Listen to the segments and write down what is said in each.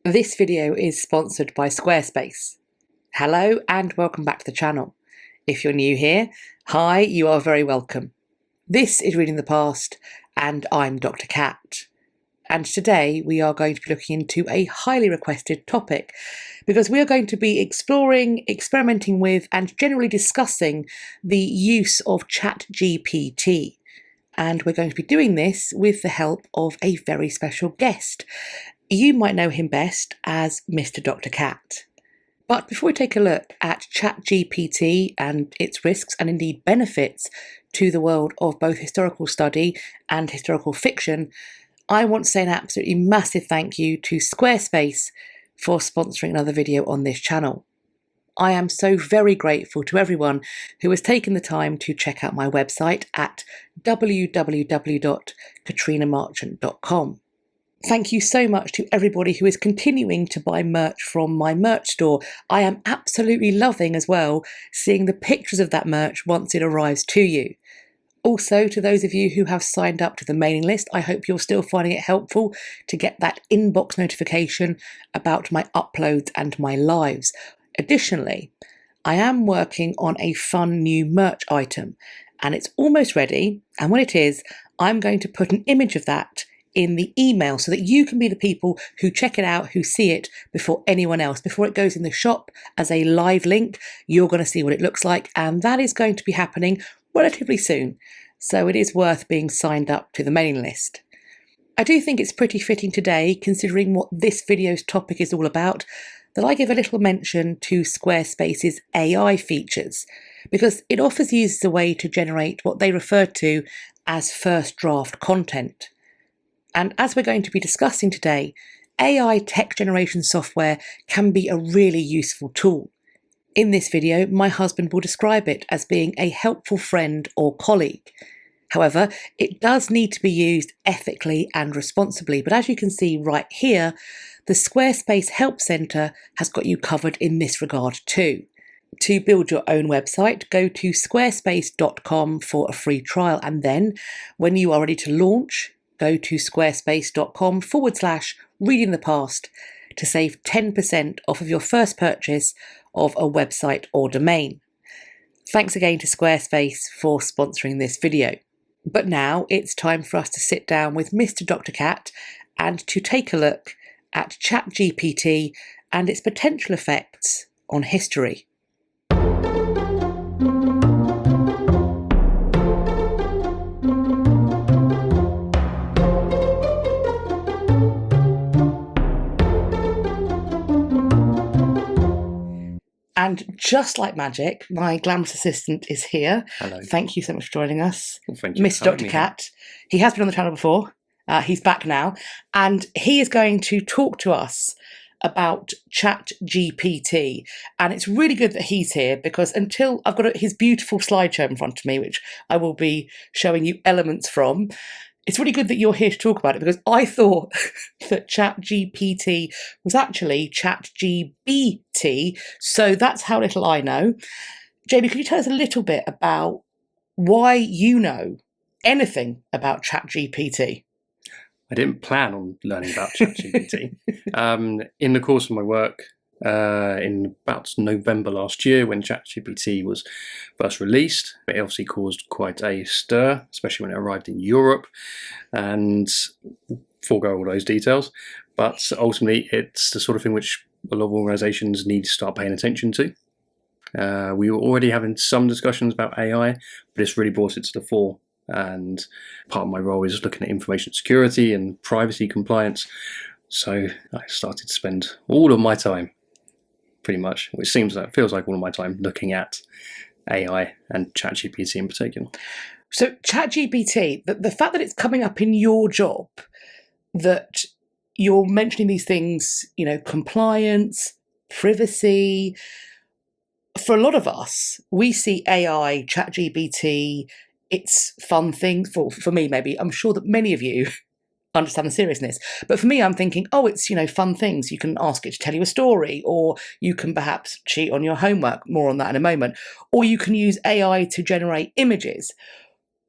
This video is sponsored by Squarespace. Hello and welcome back to the channel. If you're new here, hi, you are very welcome. This is Reading the Past and I'm Dr. Cat. And today we are going to be looking into a highly requested topic because we are going to be exploring, experimenting with and generally discussing the use of ChatGPT. And we're going to be doing this with the help of a very special guest. You might know him best as Mr. Dr. Cat. But before we take a look at ChatGPT and its risks and indeed benefits to the world of both historical study and historical fiction, I want to say an absolutely massive thank you to Squarespace for sponsoring another video on this channel. I am so very grateful to everyone who has taken the time to check out my website at www.katrinamarchant.com. Thank you so much to everybody who is continuing to buy merch from my merch store. I am absolutely loving as well seeing the pictures of that merch once it arrives to you. Also, to those of you who have signed up to the mailing list, I hope you're still finding it helpful to get that inbox notification about my uploads and my lives. Additionally, I am working on a fun new merch item and it's almost ready. And when it is, I'm going to put an image of that in the email so that you can be the people who check it out, who see it before anyone else. Before it goes in the shop as a live link, you're going to see what it looks like. And that is going to be happening relatively soon. So it is worth being signed up to the mailing list. I do think it's pretty fitting today, considering what this video's topic is all about, that I give a little mention to Squarespace's AI features, because it offers users a way to generate what they refer to as first draft content. And as we're going to be discussing today, AI text generation software can be a really useful tool. In this video, my husband will describe it as being a helpful friend or colleague. However, it does need to be used ethically and responsibly. But as you can see right here, the Squarespace Help Centre has got you covered in this regard too. To build your own website, go to squarespace.com for a free trial. And then when you are ready to launch, go to squarespace.com/reading the past to save 10% off of your first purchase of a website or domain. Thanks again to Squarespace for sponsoring this video. But now it's time for us to sit down with Mr. Dr. Cat and to take a look at ChatGPT and its potential effects on history. And just like magic, my glamorous assistant is here. Hello. Thank you so much for joining us. Well, thank you. Mr. Dr. Cat. He has been on the channel before. He's back now. And he is going to talk to us about ChatGPT. And it's really good that he's here because until I've got his beautiful slideshow in front of me, which I will be showing you elements from, it's really good that you're here to talk about it because I thought that ChatGPT was actually ChatGBT. So that's how little I know. Jamie, could you tell us a little bit about why you know anything about ChatGPT? I didn't plan on learning about ChatGPT. In the course of my work, in about November last year, when ChatGPT was first released, it obviously caused quite a stir, especially when it arrived in Europe, and forego all those details. But ultimately, it's the sort of thing which a lot of organisations need to start paying attention to. We were already having some discussions about AI, but it's really brought it to the fore. And part of my role is looking at information security and privacy compliance. So I started to spend all of my time, pretty much, it feels like all of my time, looking at AI and ChatGPT in particular. So ChatGPT, the fact that it's coming up in your job, that you're mentioning these things, compliance, privacy. For a lot of us, we see AI, ChatGPT, it's fun things. For me, maybe. I'm sure that many of you understand the seriousness. But for me, I'm thinking, it's, fun things. You can ask it to tell you a story, or you can perhaps cheat on your homework. More on that in a moment. Or you can use AI to generate images.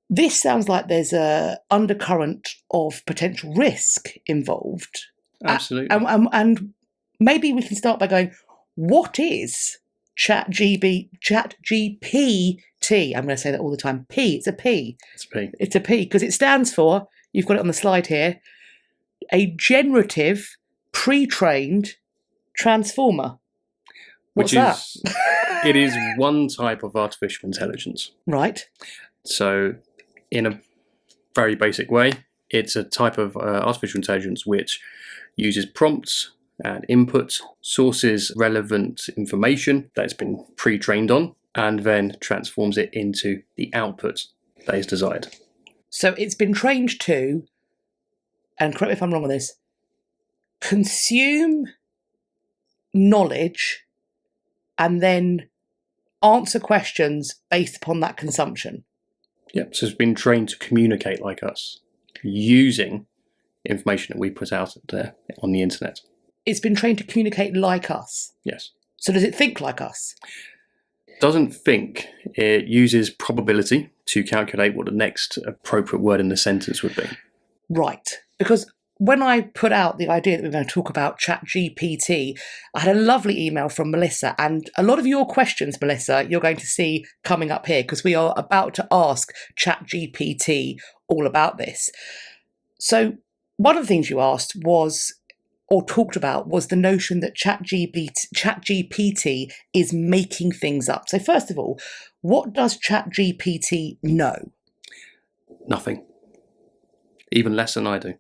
This sounds like there's a undercurrent of potential risk involved. Absolutely. And maybe we can start by going, what is ChatGPT? I'm going to say that all the time. It's a P. It's a P. It's a P because it stands for, you've got it on the slide here, a generative pre-trained transformer. What's that? It is one type of artificial intelligence. Right. So in a very basic way, it's a type of artificial intelligence which uses prompts and input, sources relevant information that it's been pre-trained on, and then transforms it into the output that is desired. So it's been trained to, and correct me if I'm wrong on this, consume knowledge and then answer questions based upon that consumption. Yep, so it's been trained to communicate like us, using information that we put out there on the internet. It's been trained to communicate like us. Yes. So does it think like us? Doesn't think. It uses probability to calculate what the next appropriate word in the sentence would be. Right. Because when I put out the idea that we're going to talk about ChatGPT, I had a lovely email from Melissa, and a lot of your questions, Melissa, you're going to see coming up here because we are about to ask ChatGPT all about this. So one of the things you asked was, or talked about, was the notion that ChatGPT is making things up. So first of all, what does ChatGPT know? Nothing. Even less than I do.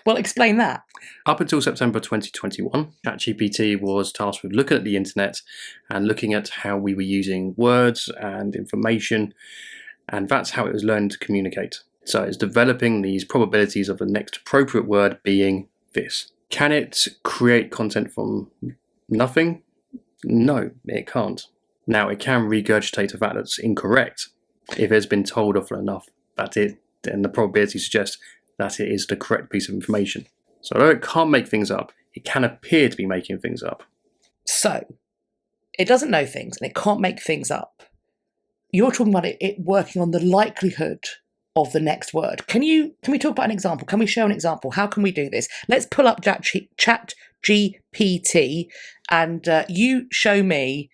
Well, explain that. Up until September 2021, ChatGPT was tasked with looking at the internet and looking at how we were using words and information, and that's how it was learning to communicate. So it's developing these probabilities of the next appropriate word being this. Can it create content from nothing? No, it can't. Now, it can regurgitate a fact that's incorrect if it's been told often enough that it, and the probability suggests that it is the correct piece of information. So although it can't make things up, it can appear to be making things up. So it doesn't know things and it can't make things up. You're talking about it working on the likelihood of the next word. Can we talk about an example? Can we show an example? How can we do this? Let's pull up ChatGPT and you show me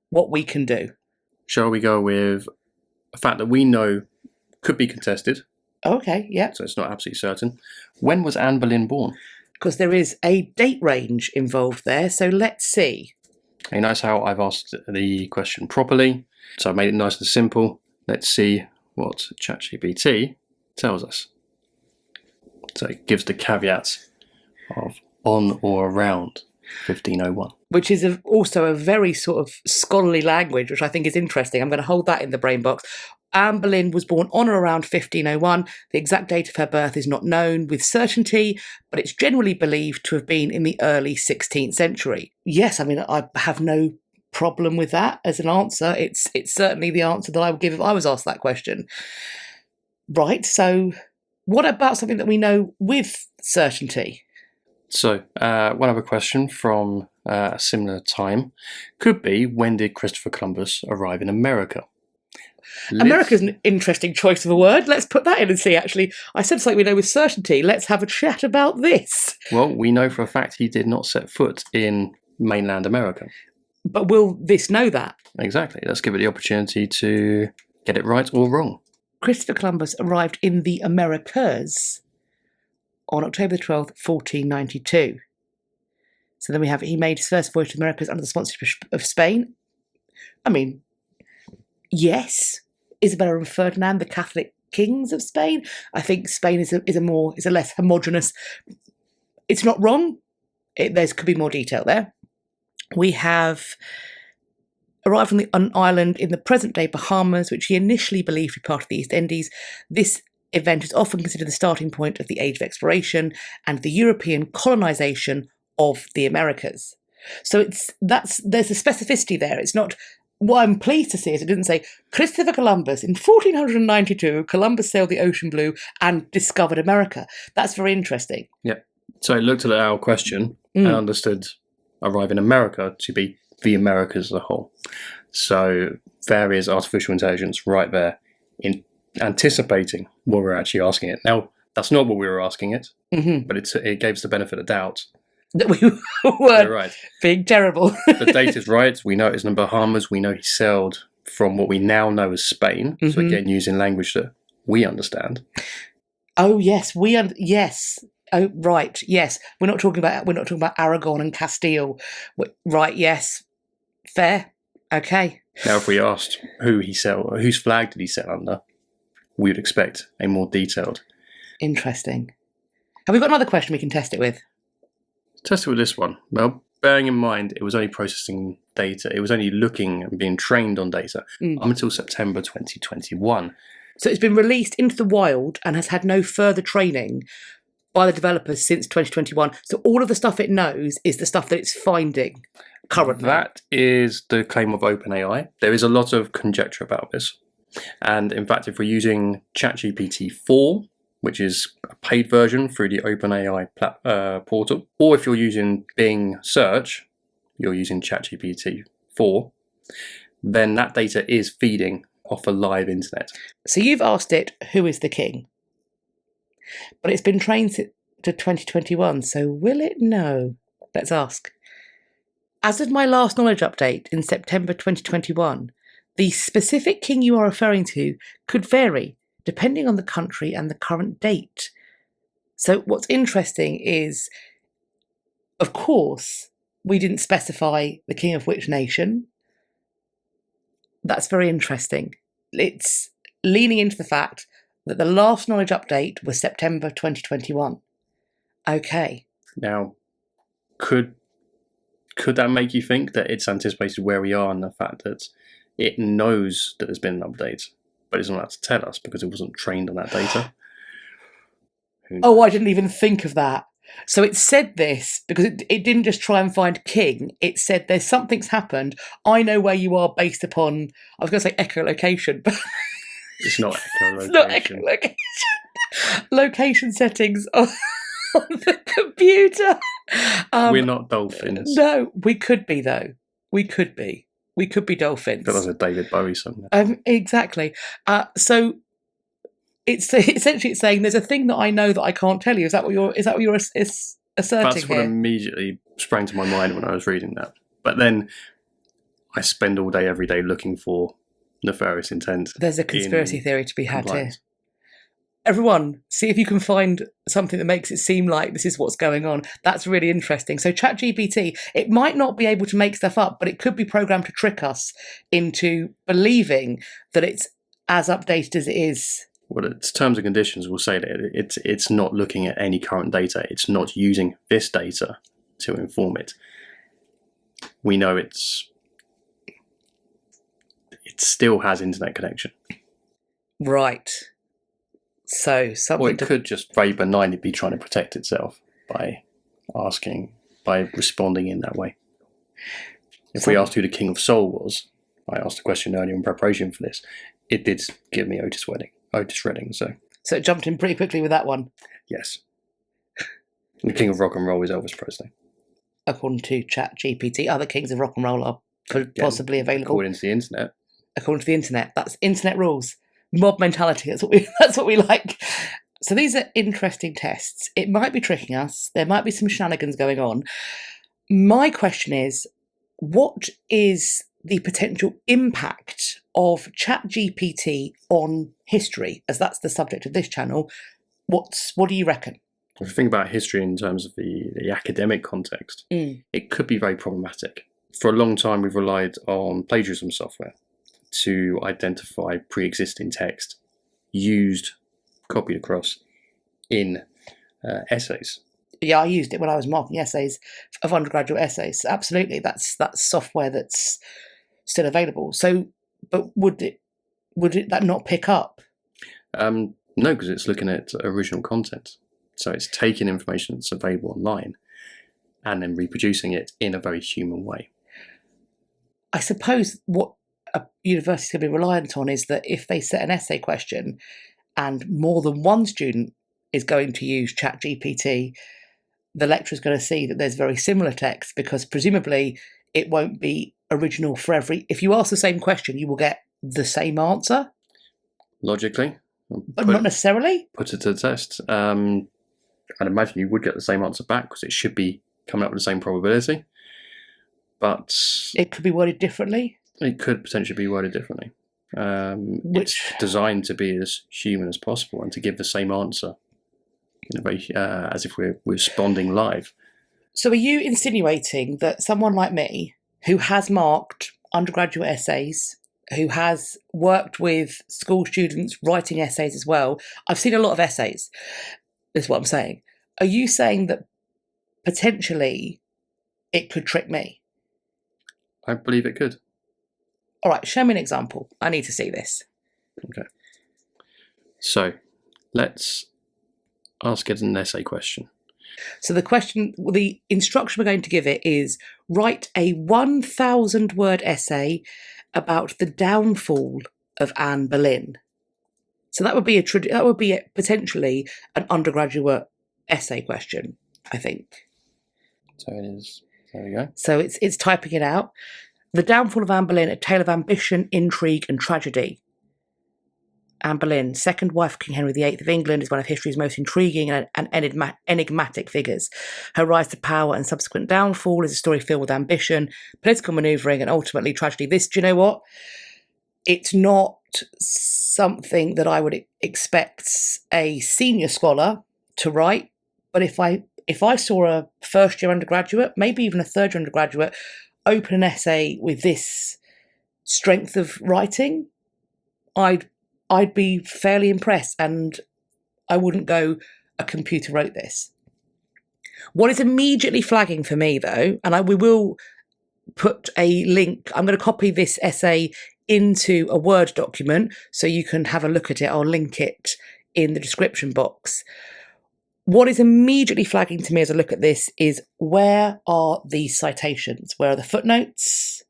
what we can do. Shall we go with a fact that we know could be contested? Okay, yeah. So it's not absolutely certain. When was Anne Boleyn born? Because there is a date range involved there. So let's see. You notice how I've asked the question properly. So I've made it nice and simple. Let's see what ChatGPT tells us. So it gives the caveats of on or around 1501. Which is also a very sort of scholarly language, which I think is interesting. I'm going to hold that in the brain box. Anne Boleyn was born on or around 1501. The exact date of her birth is not known with certainty, but it's generally believed to have been in the early 16th century. Yes, I mean, I have no problem with that as an answer. It's certainly the answer that I would give if I was asked that question. Right, so what about something that we know with certainty? So, one other question from a similar time could be, when did Christopher Columbus arrive in America? America's an interesting choice of a word. Let's put that in and see, actually. I said something we know with certainty. Let's have a chat about this. Well, we know for a fact he did not set foot in mainland America. But will this know that? Exactly. Let's give it the opportunity to get it right or wrong. Christopher Columbus arrived in the Americas on October 12th, 1492. So then we have, he made his first voyage to the Americas under the sponsorship of Spain. I mean, yes, Isabella and Ferdinand, the Catholic kings of Spain. I think Spain is a less homogenous. It's not wrong. There could be more detail there. We have arrived on an island in the present-day Bahamas, which he initially believed to be part of the East Indies. This event is often considered the starting point of the Age of Exploration and the European colonisation of the Americas. So there's a specificity there. It's not. What I'm pleased to see is it didn't say Christopher Columbus in 1492. Columbus sailed the ocean blue and discovered America. That's very interesting. Yeah. So it looked at our question and understood arrive in America to be the Americas as a whole. So there is artificial intelligence right there in anticipating what we're actually asking it. Now, that's not what we were asking it, but it gave us the benefit of doubt that we You're were right. being terrible. The data's right. We know it's in the Bahamas. We know he sailed from what we now know as Spain. So Mhm. again, using language that we understand. Oh yes, yes. Oh right, yes. We're not talking about Aragon and Castile. Right, yes. Fair. Okay. Now, if we asked whose flag did he sail under, we would expect a more detailed. Interesting. Have we got another question we can test it with? Test it with this one. Well, bearing in mind it was only processing data, it was only looking and being trained on data up until September 2021. So it's been released into the wild and has had no further training by the developers since 2021. So all of the stuff it knows is the stuff that it's finding currently. That is the claim of OpenAI. There is a lot of conjecture about this. And in fact, if we're using ChatGPT 4, which is a paid version through the OpenAI portal, or if you're using Bing Search, you're using ChatGPT 4, then that data is feeding off a live internet. So you've asked it, who is the king? But it's been trained to 2021, so will it know? Let's ask. As of my last knowledge update in September 2021, the specific king you are referring to could vary depending on the country and the current date. So what's interesting is, of course, we didn't specify the king of which nation. That's very interesting. It's leaning into the fact that the last knowledge update was September 2021. Okay. Now, could that make you think that it's anticipated where we are and the fact that it knows that there's been an update, but it's not allowed to tell us because it wasn't trained on that data? Oh, I didn't even think of that. So it said this because it didn't just try and find king. It said there's something's happened. I know where you are based upon, I was going to say echolocation, but it's not echolocation. It's not echolocation. Location settings on the computer. We're not dolphins. No, we could be though. We could be dolphins. That was a David Bowie song. Exactly. So it's essentially it's saying there's a thing that I know that I can't tell you. Is that what you're asserting? That's what here? immediately sprang to my mind when I was reading that. But then I spend all day, every day looking for nefarious intent. There's a conspiracy theory to be had compliance. here. Everyone, see if you can find something that makes it seem like this is what's going on. That's really interesting. So ChatGPT, it might not be able to make stuff up, but it could be programmed to trick us into believing that it's as updated as it is. Well, its terms and conditions will say that it's not looking at any current data. It's not using this data to inform it. We know it still has internet connection. Right. So something. Or it could just very benignly be trying to protect itself by responding in that way. If we asked who the King of Soul was, I asked a question earlier in preparation for this, it did give me Otis Redding. So it jumped in pretty quickly with that one. Yes. The King of Rock and Roll is Elvis Presley. According to ChatGPT, other kings of rock and roll are possibly available. According to the internet. According to the internet. That's internet rules. Mob mentality. That's what we like. So these are interesting tests. It might be tricking us. There might be some shenanigans going on. My question is, what is the potential impact of ChatGPT on history, as that's the subject of this channel? What do you reckon? If you think about history in terms of the academic context, it could be very problematic. For a long time, we've relied on plagiarism software to identify pre-existing text used, copied across in essays. Yeah, I used it when I was marking essays of undergraduate essays. Absolutely, that's software that's still available. So, but would that not pick up? No, because it's looking at original content. So it's taking information that's available online and then reproducing it in a very human way. I suppose what a university can be reliant on is that if they set an essay question and more than one student is going to use ChatGPT, the lecturer is going to see that there's very similar text, because presumably it won't be original for every. If you ask the same question, you will get the same answer. Logically. But not necessarily. Put it to the test. I'd imagine you would get the same answer back because it should be coming up with the same probability, but It could be worded differently. it could potentially be worded differently. It's designed to be as human as possible and to give the same answer in a very, as if we're responding live. So are you insinuating that someone like me, who has marked undergraduate essays, who has worked with school students writing essays as well, I've seen a lot of essays, is what I'm saying. Are you saying that potentially it could trick me? I believe it could. All right, show me an example. I need to see this. Okay. So let's ask it an essay question. So the instruction we're going to give it is write a 1,000-word essay about the downfall of Anne Boleyn. So that would be potentially an undergraduate essay question, I think. So it is. There we go. So it's typing it out. The downfall of Anne Boleyn, a tale of ambition, intrigue, and tragedy. Anne Boleyn, second wife of King Henry VIII of England, is one of history's most intriguing and enigmatic figures. Her rise to power and subsequent downfall is a story filled with ambition, political manoeuvring, and ultimately tragedy. This, do you know what? It's not something that I would expect a senior scholar to write, but if I saw a first-year undergraduate, maybe even a third-year undergraduate, open an essay with this strength of writing, I'd be fairly impressed, and I wouldn't go, a computer wrote this. What is immediately flagging for me, though, and we will put a link, I'm going to copy this essay into a Word document so you can have a look at it. I'll link it in the description box. What is immediately flagging to me as I look at this is, where are the citations? Where are the footnotes?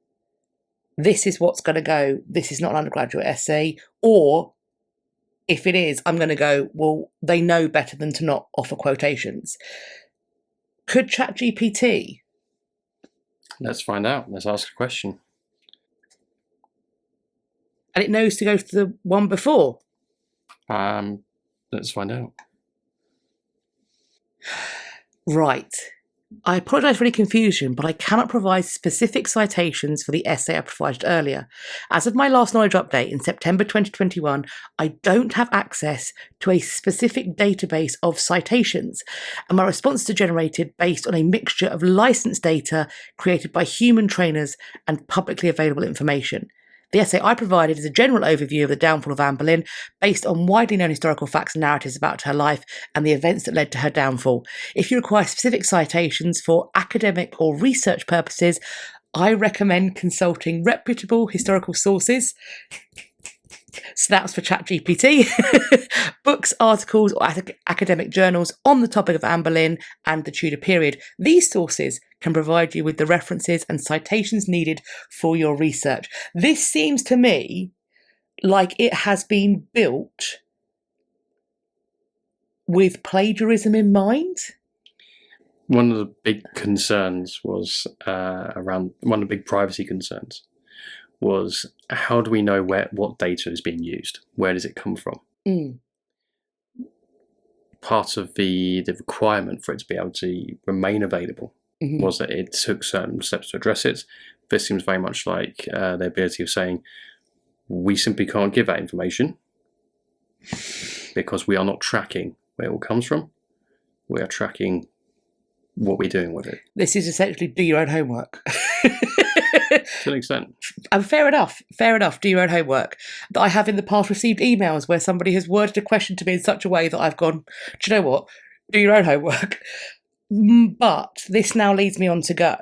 This is what's going to go, this is not an undergraduate essay. Or if it is, I'm going to go, well, they know better than to not offer quotations. Could ChatGPT? Let's find out. Let's ask a question. And it knows to go to the one before. Let's find out. Right. I apologise for any confusion, but I cannot provide specific citations for the essay I provided earlier. As of my last knowledge update in September 2021, I don't have access to a specific database of citations, and my responses are generated based on a mixture of licensed data created by human trainers and publicly available information. The essay I provided is a general overview of the downfall of Anne Boleyn, based on widely known historical facts and narratives about her life and the events that led to her downfall. If you require specific citations for academic or research purposes, I recommend consulting reputable historical sources. So that's for ChatGPT. Books, articles, or academic journals on the topic of Anne Boleyn and the Tudor period. These sources can provide you with the references and citations needed for your research. This seems to me like it has been built with plagiarism in mind. One of the big concerns was around one of the big privacy concerns was, how do we know what data is being used? Where does it come from? Part of the requirement for it to be able to remain available was that it took certain steps to address it. This seems very much like the ability of saying, we simply can't give that information because we are not tracking where it all comes from. We are tracking what we're doing with it. This is essentially do your own homework. To an extent. Fair enough. Do your own homework. I have in the past received emails where somebody has worded a question to me in such a way that I've gone, do you know what? Do your own homework. But this now leads me on to go,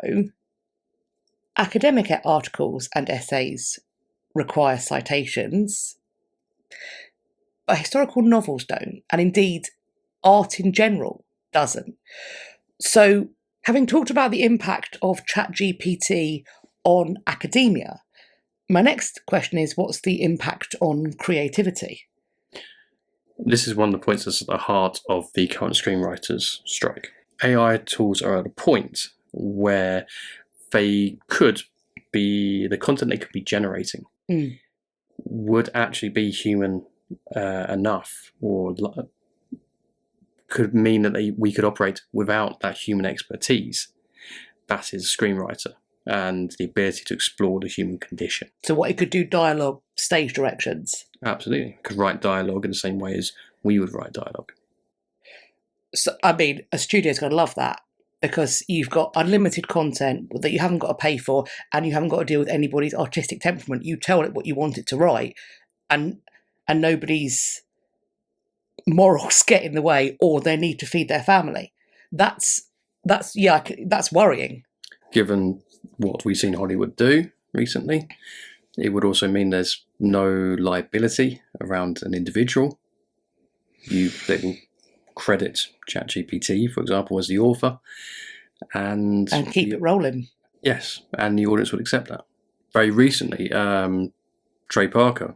academic articles and essays require citations, but historical novels don't, and indeed art in general doesn't. So, having talked about the impact of ChatGPT on academia, my next question is, what's the impact on creativity? This is one of the points that's at the heart of the current screenwriters' strike. AI tools are at a point where they could be, the content they could be generating would actually be human enough, or could mean that we could operate without that human expertise. That is a screenwriter and the ability to explore the human condition. So what, it could do dialogue, stage directions? Absolutely. Could write dialogue in the same way as we would write dialogue. So, I mean, a studio's going to love that, because you've got unlimited content that you haven't got to pay for, and you haven't got to deal with anybody's artistic temperament. You tell it what you want it to write, and nobody's morals get in the way or their need to feed their family. That's worrying. Given what we've seen Hollywood do recently, it would also mean there's no liability around an individual. They will credit ChatGPT, for example, as the author, and keep it rolling. Yes, and the audience would accept that. Very recently, Trey Parker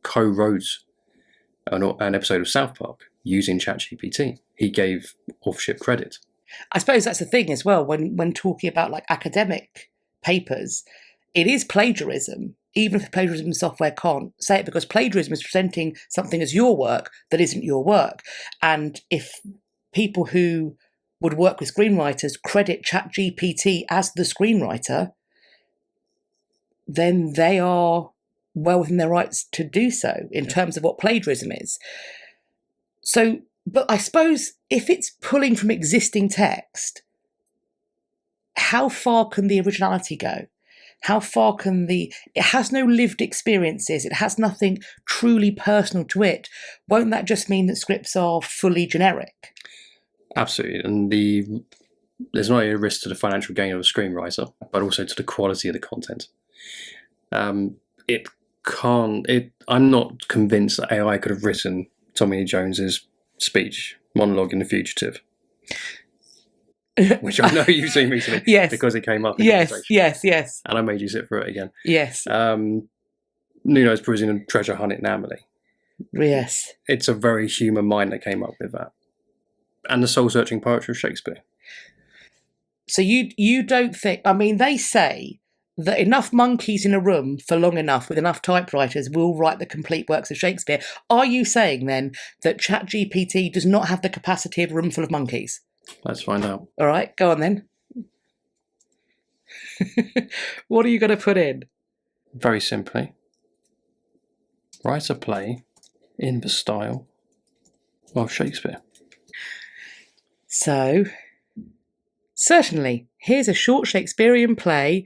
co-wrote an episode of South Park using ChatGPT. He gave authorship credit. I suppose that's the thing as well, when talking about like academic papers, it is plagiarism, even if plagiarism software can't say it, because plagiarism is presenting something as your work that isn't your work. And if people who would work with screenwriters credit ChatGPT as the screenwriter, then they are well within their rights to do so in terms of what plagiarism is. So, but I suppose if it's pulling from existing text, how far can the originality go? How far can it has no lived experiences, it has nothing truly personal to it. Won't that just mean that scripts are fully generic? Absolutely. And there's not only a risk to the financial gain of a screenwriter, but also to the quality of the content. I'm not convinced that AI could have written Tommy Lee Jones's speech, monologue in The Fugitive, which I know you've seen recently. Yes. Because it came up in yes, conversation. And I made you sit through it again. Yes. Nuno's Prison and Treasure Hunt in Amelie. Yes. It's a very human mind that came up with that. And the soul-searching poetry of Shakespeare. So you don't think, I mean, they say that enough monkeys in a room for long enough with enough typewriters will write the complete works of Shakespeare. Are you saying then that ChatGPT does not have the capacity of a room full of monkeys? Let's find out. All right, go on then. What are you going to put in? Very simply, write a play in the style of Shakespeare. So, certainly, here's a short Shakespearean play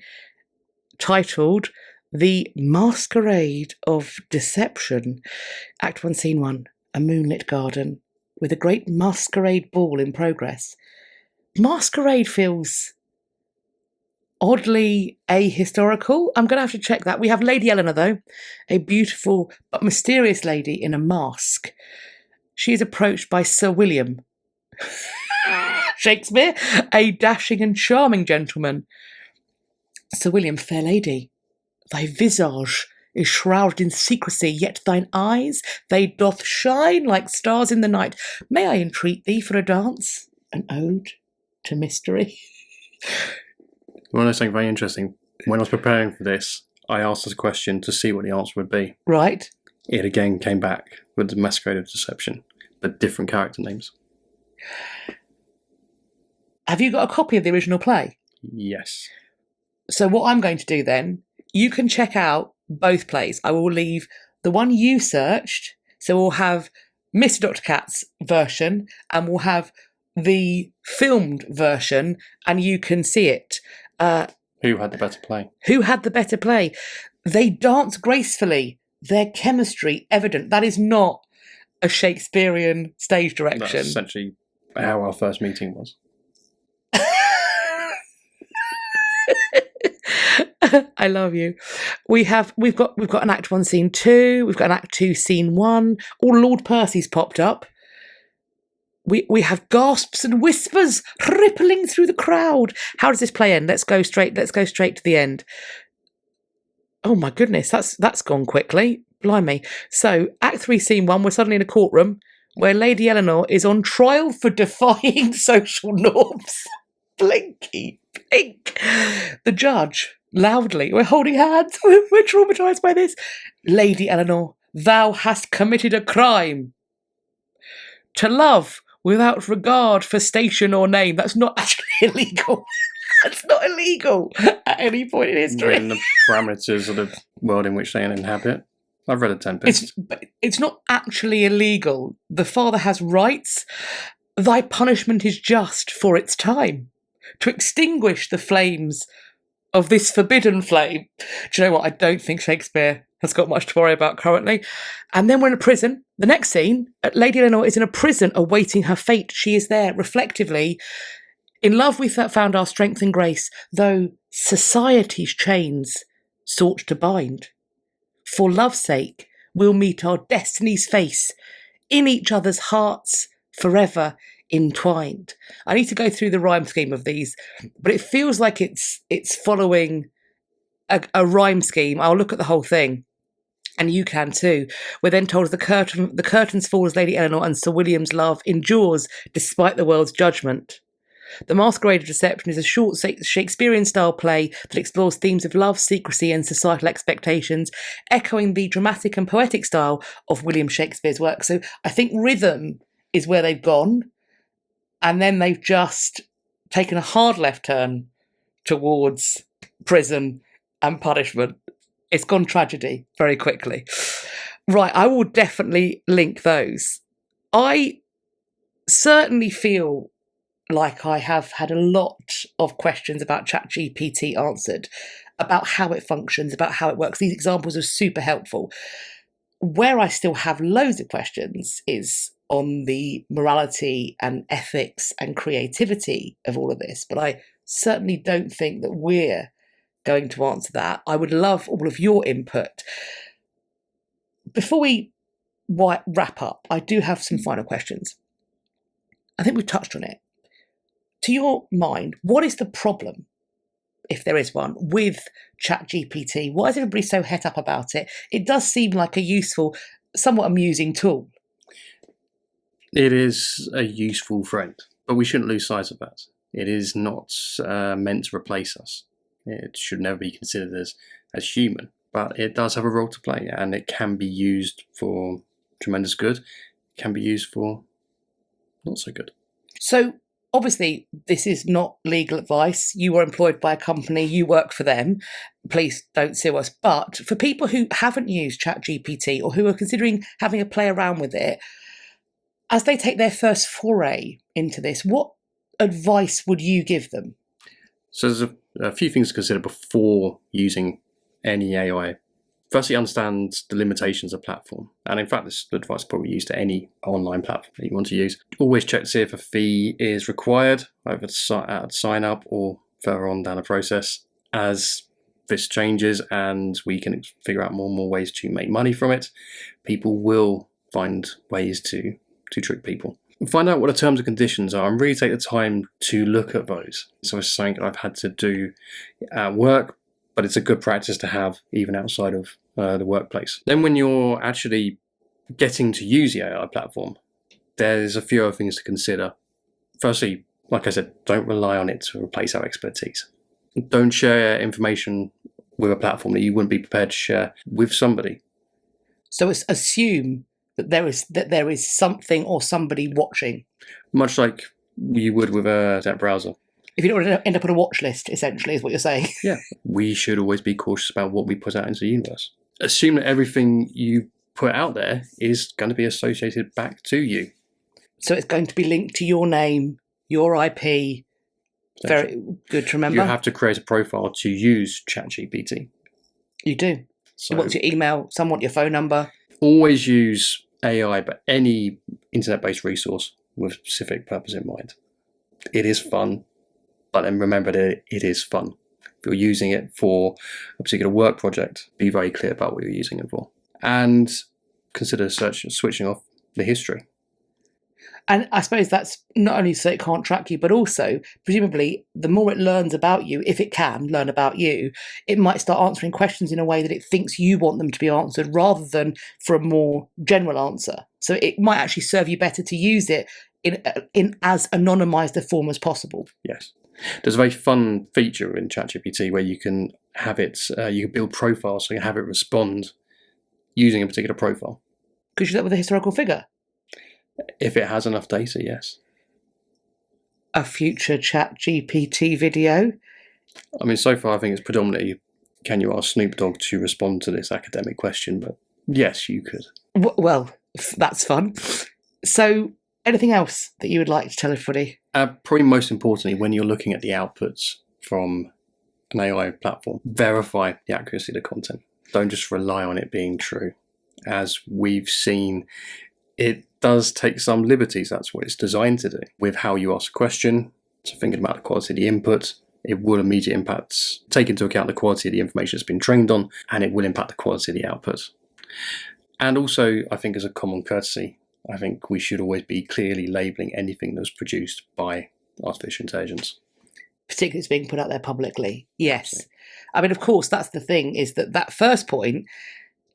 titled The Masquerade of Deception. Act 1, Scene 1, a moonlit garden with a great masquerade ball in progress. Masquerade feels oddly ahistorical. I'm going to have to check that. We have Lady Eleanor, though, a beautiful but mysterious lady in a mask. She is approached by Sir William Shakespeare, a dashing and charming gentleman. Sir William, fair lady, thy visage is shrouded in secrecy, yet thine eyes, they doth shine like stars in the night. May I entreat thee for a dance, an ode to mystery? You want to know something very interesting? When I was preparing for this, I asked this question to see what the answer would be. Right. It again came back with the Masquerade of Deception, but different character names. Have you got a copy of the original play? Yes. So what I'm going to do then, you can check out both plays. I will leave the one you searched, so we'll have Mr. Dr. Cat's version, and we'll have the filmed version, and you can see it. Who had the better play? Who had the better play? They dance gracefully. Their chemistry evident. That is not a Shakespearean stage direction. That's essentially how our first meeting was. I love you. We've got an Act 1 Scene 2. We've got an Act 2 Scene 1. All Lord Percy's popped up. We have gasps and whispers rippling through the crowd. How does this play end? Let's go straight to the end. Oh my goodness, that's gone quickly. Blimey. So Act 3 Scene 1, we're suddenly in a courtroom where Lady Eleanor is on trial for defying social norms. Blinky pink. The judge, loudly, we're holding hands, we're traumatised by this. Lady Eleanor, thou hast committed a crime. To love without regard for station or name. That's not actually illegal. That's not illegal at any point in history. In the parameters of the world in which they inhabit. I've read a Tempest. It's not actually illegal. The father has rights. Thy punishment is just for its time, to extinguish the flames of this forbidden flame. Do you know what? I don't think Shakespeare has got much to worry about currently. And then we're in a prison. The next scene, Lady Eleanor is in a prison awaiting her fate. She is there reflectively. In love we found our strength and grace, though society's chains sought to bind. For love's sake, we'll meet our destiny's face, in each other's hearts, forever entwined. I need to go through the rhyme scheme of these, but it feels like it's following a rhyme scheme. I'll look at the whole thing, and you can too. We're then told as the curtains fall as Lady Eleanor and Sir William's love endures despite the world's judgment. The Masquerade of Deception is a short Shakespearean-style play that explores themes of love, secrecy and societal expectations, echoing the dramatic and poetic style of William Shakespeare's work. So I think rhythm is where they've gone, and then they've just taken a hard left turn towards prison and punishment. It's gone tragedy very quickly. Right, I will definitely link those. I certainly feel like I have had a lot of questions about ChatGPT answered, about how it functions, about how it works. These examples are super helpful. Where I still have loads of questions is on the morality and ethics and creativity of all of this, but I certainly don't think that we're going to answer that. I would love all of your input. Before we wrap up, I do have some final questions. I think we've touched on it. To your mind, what is the problem, if there is one, with ChatGPT? Why is everybody so het up about it? It does seem like a useful, somewhat amusing tool. It is a useful friend, but we shouldn't lose sight of that. It is not meant to replace us. It should never be considered as human, but it does have a role to play, and it can be used for tremendous good. It can be used for not so good. So, obviously, this is not legal advice. You are employed by a company, you work for them. Please don't sue us. But for people who haven't used ChatGPT or who are considering having a play around with it, as they take their first foray into this, what advice would you give them? So there's a few things to consider before using any AI. Firstly, understand the limitations of platform. And in fact, this advice probably used to any online platform that you want to use. Always check to see if a fee is required, either at sign up or further on down the process. As this changes and we can figure out more and more ways to make money from it, people will find ways to trick people. Find out what the terms and conditions are and really take the time to look at those. So it's something I've had to do at work, but it's a good practice to have even outside of the workplace. Then when you're actually getting to use the AI platform, there's a few other things to consider. Firstly, like I said, don't rely on it to replace our expertise. Don't share information with a platform that you wouldn't be prepared to share with somebody. So it's assume that there is something or somebody watching. Much like you would with a web browser. If you don't want to end up on a watch list, essentially, is what you're saying. Yeah. We should always be cautious about what we put out into the universe. Assume that everything you put out there is going to be associated back to you. So it's going to be linked to your name, your IP. Very good to remember. You have to create a profile to use ChatGPT. You do. So You want your email, some want your phone number. Always use AI, but any internet-based resource with a specific purpose in mind. It is fun, but then remember that it is fun. If you're using it for a particular work project, be very clear about what you're using it for. And consider switching off the history. And I suppose that's not only so it can't track you, but also, presumably, the more it learns about you, if it can learn about you, it might start answering questions in a way that it thinks you want them to be answered rather than for a more general answer. So it might actually serve you better to use it in as anonymised a form as possible. Yes. There's a very fun feature in ChatGPT where you can have it, you can build profiles so you can have it respond using a particular profile. Could you do that with a historical figure? If it has enough data, yes. A future ChatGPT video. I mean, so far I think it's predominantly, can you ask Snoop Dogg to respond to this academic question? But yes, you could. Well, that's fun. So, anything else that you would like to tell everybody? Probably most importantly, when you're looking at the outputs from an AI platform, verify the accuracy of the content. Don't just rely on it being true. As we've seen, it does take some liberties. That's what it's designed to do. With how you ask a question, so thinking about the quality of the input, it will immediately take into account the quality of the information it's been trained on, and it will impact the quality of the output. And also, I think as a common courtesy, I think we should always be clearly labelling anything that's produced by artificial intelligence. Particularly it's being put out there publicly. Yes. I mean, of course, that's the thing, is that first point,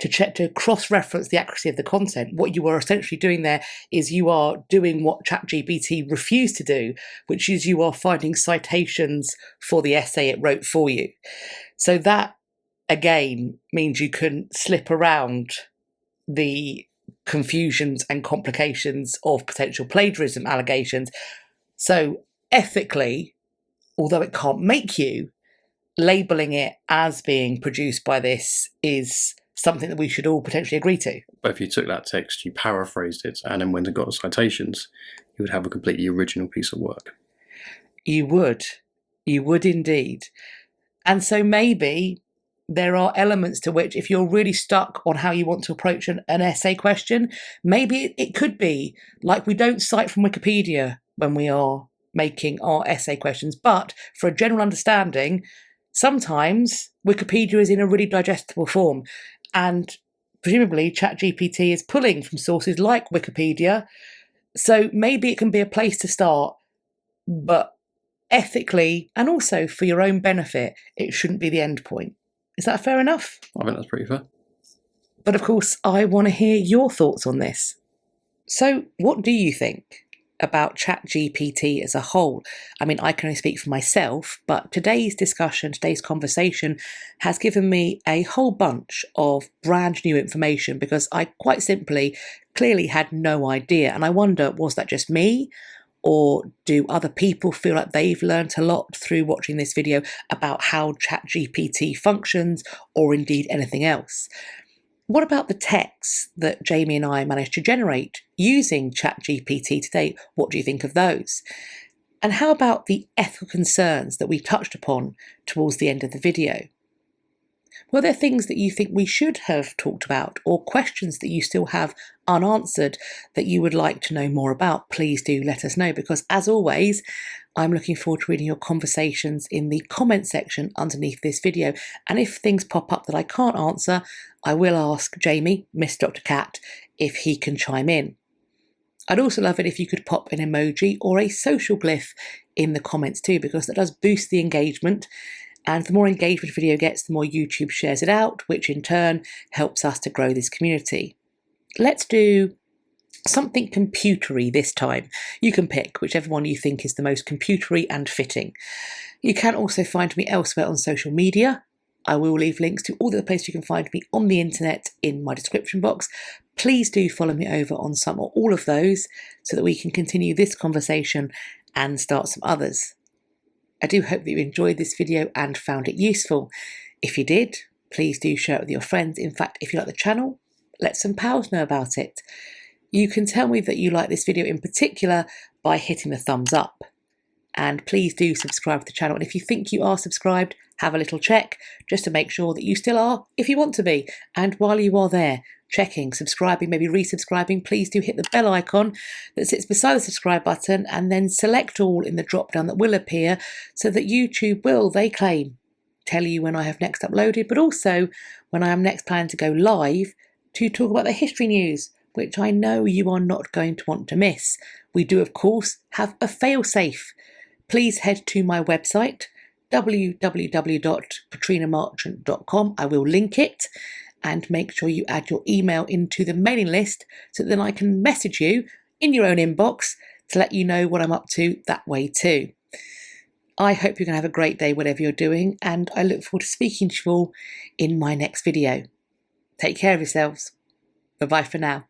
to cross-reference the accuracy of the content, what you are essentially doing there is you are doing what ChatGPT refused to do, which is you are finding citations for the essay it wrote for you. So that, again, means you can slip around the confusions and complications of potential plagiarism allegations. So ethically, although it can't make you, labelling it as being produced by this is something that we should all potentially agree to. But if you took that text, you paraphrased it, and then when it got the citations, you would have a completely original piece of work. You would indeed. And so maybe there are elements to which, if you're really stuck on how you want to approach an essay question, maybe it could be like, we don't cite from Wikipedia when we are making our essay questions, but for a general understanding, sometimes Wikipedia is in a really digestible form, and presumably ChatGPT is pulling from sources like Wikipedia. So maybe it can be a place to start, but ethically and also for your own benefit, it shouldn't be the end point. Is that fair enough? I think that's pretty fair. But of course, I want to hear your thoughts on this. So what do you think about ChatGPT as a whole? I mean, I can only speak for myself, but today's discussion, today's conversation has given me a whole bunch of brand new information, because I quite simply clearly had no idea. And I wonder, was that just me? Or do other people feel like they've learnt a lot through watching this video about how ChatGPT functions, or indeed anything else? What about the texts that Jamie and I managed to generate using ChatGPT today? What do you think of those? And how about the ethical concerns that we touched upon towards the end of the video? Were there things that you think we should have talked about, or questions that you still have unanswered that you would like to know more about? Please do let us know, because as always, I'm looking forward to reading your conversations in the comment section underneath this video. And if things pop up that I can't answer, I will ask Jamie, Miss Dr. Cat, if he can chime in. I'd also love it if you could pop an emoji or a social glyph in the comments too, because that does boost the engagement. And the more engagement a video gets, the more YouTube shares it out, which in turn helps us to grow this community. Let's do something computery this time. You can pick whichever one you think is the most computery and fitting. You can also find me elsewhere on social media. I will leave links to all the places you can find me on the internet in my description box. Please do follow me over on some or all of those so that we can continue this conversation and start some others. I do hope that you enjoyed this video and found it useful. If you did, please do share it with your friends. In fact, if you like the channel, let some pals know about it. You can tell me that you like this video in particular by hitting the thumbs up. And please do subscribe to the channel. And if you think you are subscribed, have a little check just to make sure that you still are, if you want to be. And while you are there, checking, subscribing, maybe resubscribing, please do hit the bell icon that sits beside the subscribe button, and then select all in the drop down that will appear, so that YouTube will, they claim, tell you when I have next uploaded, but also when I am next planning to go live to talk about the history news, which I know you are not going to want to miss. We do, of course, have a fail-safe. Please head to my website, www.katrinamarchant.com. I will link it, and make sure you add your email into the mailing list so that then I can message you in your own inbox to let you know what I'm up to that way too. I hope you're going to have a great day whatever you're doing, and I look forward to speaking to you all in my next video. Take care of yourselves. Bye-bye for now.